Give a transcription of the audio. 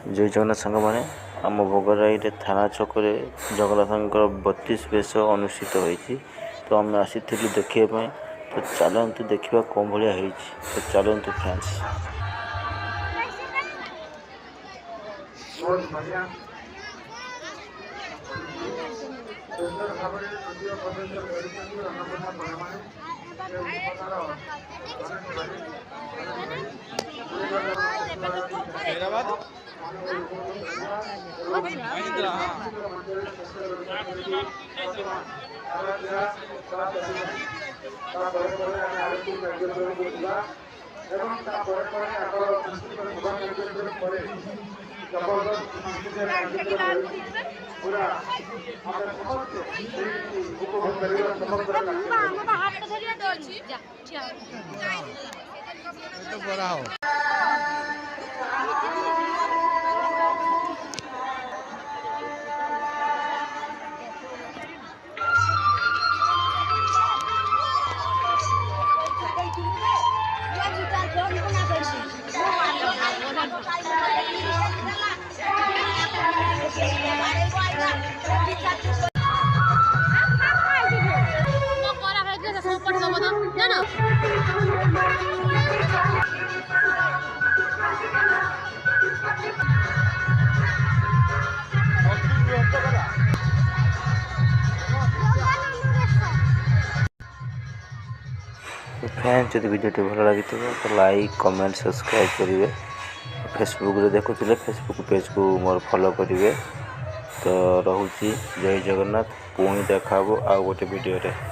जय जगन्नाथ सांग मैंने आम भोगराई थाना छक जगन्नाथ 32 बेश अनुष्ठित होती तो आम आसी देखापी तो चलतु देखा कौन भाया तो चलतु फ्रेंड्स। फ्रेंड्स जब वीडियो भल लगी तो लाइक कमेंट सब्सक्राइब करेंगे। फेसबुक देखुले फेसबुक पेज को मोर फॉलो करेंगे। तो रोची जय जगन्नाथ पुणी देखा आ गोटे वीडियो रे।